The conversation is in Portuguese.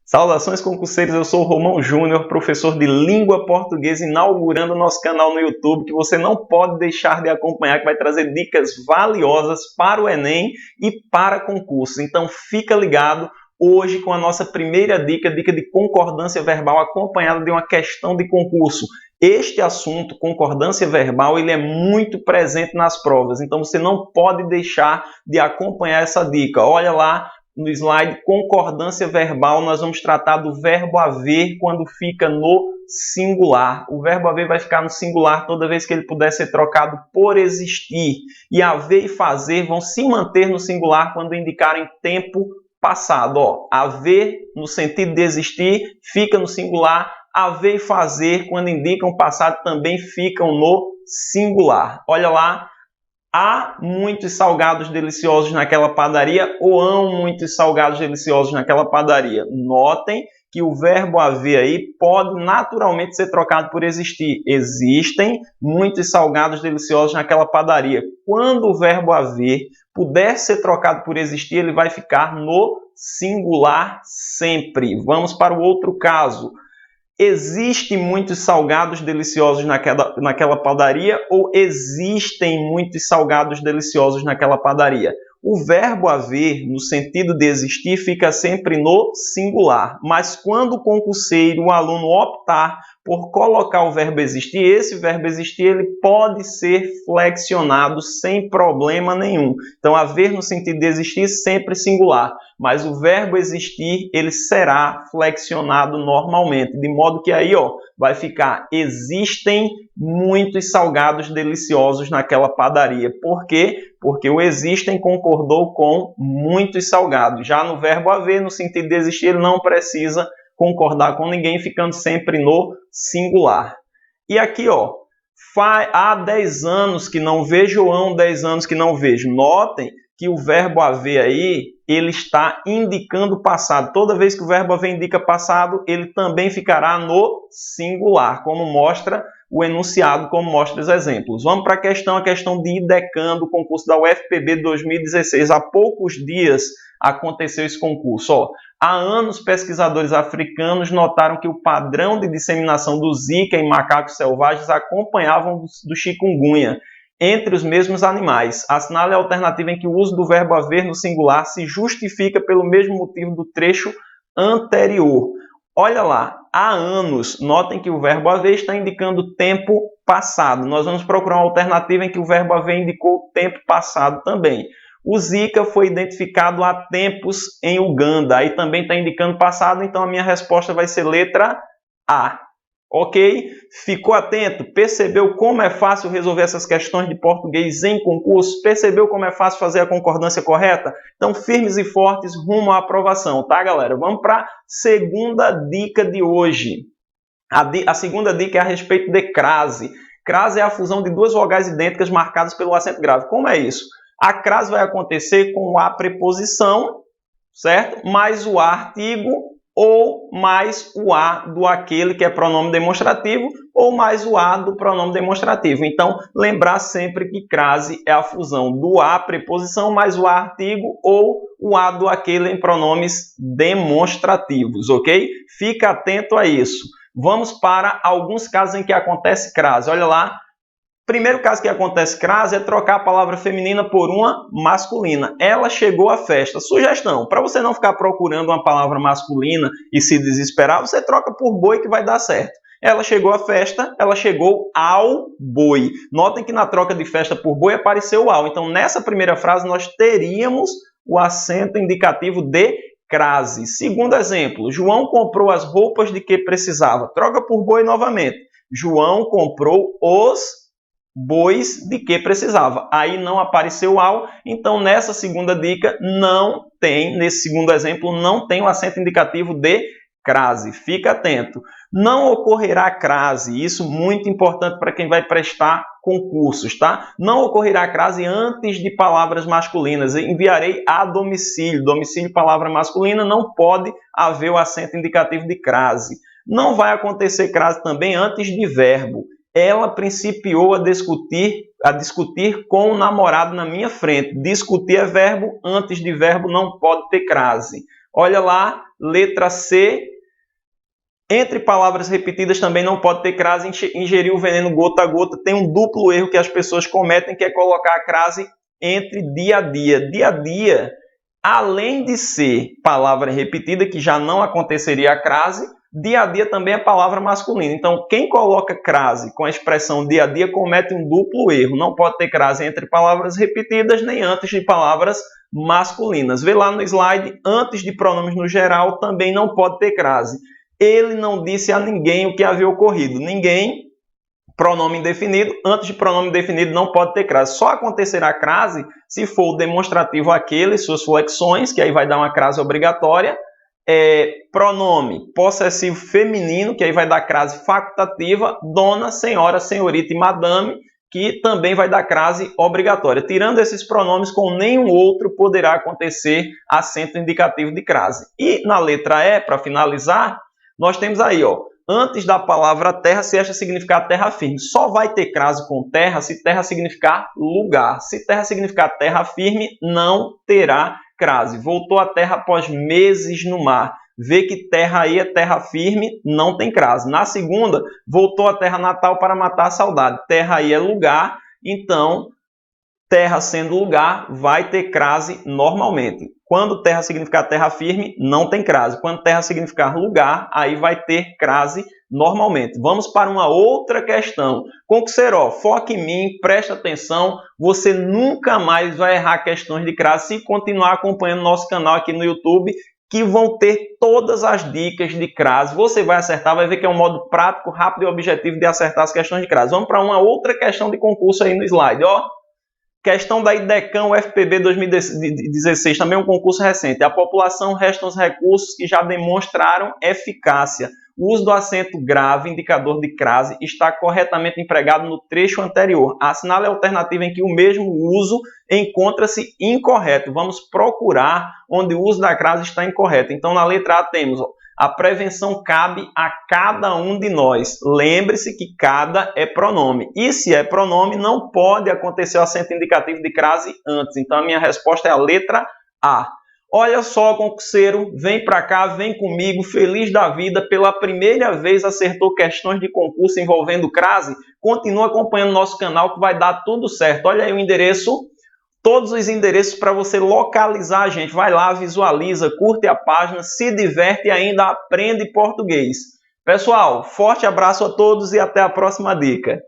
Saudações concurseiros, eu sou o Romão Júnior, professor de língua portuguesa, inaugurando o nosso canal no YouTube, que você não pode deixar de acompanhar, que vai trazer dicas valiosas para o Enem e para concursos. Então fica ligado hoje com a nossa primeira dica de concordância verbal acompanhada de uma questão de concurso. Este assunto, concordância verbal, ele é muito presente nas provas, então você não pode deixar de acompanhar essa dica. Olha lá no slide concordância verbal, nós vamos tratar do verbo haver quando fica no singular. O verbo haver vai ficar no singular toda vez que ele puder ser trocado por existir. E haver e fazer vão se manter no singular quando indicarem tempo passado. Haver, no sentido de existir, fica no singular. Haver e fazer, quando indicam passado, também ficam no singular. Olha lá. Há muitos salgados deliciosos naquela padaria ou hão muitos salgados deliciosos naquela padaria? Notem que o verbo haver aí pode naturalmente ser trocado por existir. Existem muitos salgados deliciosos naquela padaria. Quando o verbo haver puder ser trocado por existir, ele vai ficar no singular sempre. Vamos para o outro caso. Existem muitos salgados deliciosos naquela padaria ou existem muitos salgados deliciosos naquela padaria? O verbo haver, no sentido de existir, fica sempre no singular. Mas quando o concurseiro, o aluno, optar por colocar o verbo existir, esse verbo existir ele pode ser flexionado sem problema nenhum. Então, haver no sentido de existir sempre singular. Mas o verbo existir, ele será flexionado normalmente, de modo que aí vai ficar existem muitos salgados deliciosos naquela padaria. Por quê? Porque o existem concordou com muitos salgados. Já no verbo haver, no sentido de existir, ele não precisa concordar com ninguém, ficando sempre no singular. E aqui, há 10 anos que não vejo ou há 10 anos que não vejo. Notem que o verbo haver aí, ele está indicando passado. Toda vez que o verbo haver indica passado, ele também ficará no singular, como mostra o enunciado, como mostra os exemplos. Vamos para a questão de IDECAN, do concurso da UFPB de 2016. Há poucos dias aconteceu esse concurso. Há anos, pesquisadores africanos notaram que o padrão de disseminação do Zika em macacos selvagens acompanhavam do chikungunya entre os mesmos animais. Assinale a alternativa em que o uso do verbo haver no singular se justifica pelo mesmo motivo do trecho anterior. Olha lá, há anos, notem que o verbo haver está indicando tempo passado. Nós vamos procurar uma alternativa em que o verbo haver indicou tempo passado também. O Zika foi identificado há tempos em Uganda. Aí também está indicando passado, então a minha resposta vai ser letra A. Ok? Ficou atento? Percebeu como é fácil resolver essas questões de português em concurso? Percebeu como é fácil fazer a concordância correta? Então, firmes e fortes rumo à aprovação, tá, galera? Vamos para a segunda dica de hoje. A segunda dica é a respeito de crase. Crase é a fusão de duas vogais idênticas marcadas pelo acento grave. Como é isso? A crase vai acontecer com a preposição, certo? Mais o artigo ou mais o a do aquele que é pronome demonstrativo ou mais o a do pronome demonstrativo. Então, lembrar sempre que crase é a fusão do a preposição mais o a artigo ou o a do aquele em pronomes demonstrativos, ok? Fica atento a isso. Vamos para alguns casos em que acontece crase. Olha lá. Primeiro caso que acontece crase é trocar a palavra feminina por uma masculina. Ela chegou à festa. Sugestão, para você não ficar procurando uma palavra masculina e se desesperar, você troca por boi que vai dar certo. Ela chegou à festa, ela chegou ao boi. Notem que na troca de festa por boi apareceu o ao. Então, nessa primeira frase, nós teríamos o acento indicativo de crase. Segundo exemplo, João comprou as roupas de que precisava. Troca por boi novamente. João comprou os bois de que precisava. Aí não apareceu ao, então nessa segunda dica não tem, nesse segundo exemplo, não tem o acento indicativo de crase. Fica atento. Não ocorrerá crase, isso muito importante para quem vai prestar concursos, tá? Não ocorrerá crase antes de palavras masculinas. Enviarei a domicílio. Domicílio, palavra masculina, não pode haver o acento indicativo de crase. Não vai acontecer crase também antes de verbo. Ela principiou a discutir com o namorado na minha frente. Discutir é verbo, antes de verbo não pode ter crase. Olha lá, letra C. Entre palavras repetidas também não pode ter crase. Ingerir o veneno gota a gota. Tem um duplo erro que as pessoas cometem, que é colocar a crase entre dia a dia. Dia a dia, além de ser palavra repetida, que já não aconteceria a crase, dia a dia também é palavra masculina. Então, quem coloca crase com a expressão dia a dia comete um duplo erro. Não pode ter crase entre palavras repetidas nem antes de palavras masculinas. Vê lá no slide, antes de pronomes no geral também não pode ter crase. Ele não disse a ninguém o que havia ocorrido. Ninguém, pronome indefinido, antes de pronome indefinido não pode ter crase. Só acontecerá crase se for o demonstrativo aquele, suas flexões, que aí vai dar uma crase obrigatória. Pronome possessivo feminino, que aí vai dar crase facultativa. Dona, senhora, senhorita e madame, que também vai dar crase obrigatória. Tirando esses pronomes, com nenhum outro poderá acontecer acento indicativo de crase. E na letra E, para finalizar, nós temos aí, ó, antes da palavra terra, se esta significar terra firme. Só vai ter crase com terra se terra significar lugar. Se terra significar terra firme, não terá crase. Voltou à terra após meses no mar. Vê que terra aí é terra firme, não tem crase. Na segunda, voltou à terra natal para matar a saudade. Terra aí é lugar, então terra sendo lugar, vai ter crase normalmente. Quando terra significar terra firme, não tem crase. Quando terra significar lugar, aí vai ter crase normalmente. Vamos para uma outra questão. Concurseiro, foque em mim, preste atenção. Você nunca mais vai errar questões de crase se continuar acompanhando nosso canal aqui no YouTube, que vão ter todas as dicas de crase. Você vai acertar, vai ver que é um modo prático, rápido e objetivo de acertar as questões de crase. Vamos para uma outra questão de concurso aí no slide, ó. Questão da IDECAM UFPB 2016, também um concurso recente. A população restam os recursos que já demonstraram eficácia. O uso do acento grave, indicador de crase, está corretamente empregado no trecho anterior. Assinale a alternativa em que o mesmo uso encontra-se incorreto. Vamos procurar onde o uso da crase está incorreto. Então, na letra A temos, ó, a prevenção cabe a cada um de nós. Lembre-se que cada é pronome. E se é pronome, não pode acontecer o acento indicativo de crase antes. Então, a minha resposta é a letra A. Olha só, concurseiro, vem para cá, vem comigo, feliz da vida, pela primeira vez acertou questões de concurso envolvendo crase. Continua acompanhando nosso canal que vai dar tudo certo. Olha aí o endereço. Todos os endereços para você localizar a gente. Vai lá, visualiza, curte a página, se diverte e ainda aprende português. Pessoal, forte abraço a todos e até a próxima dica.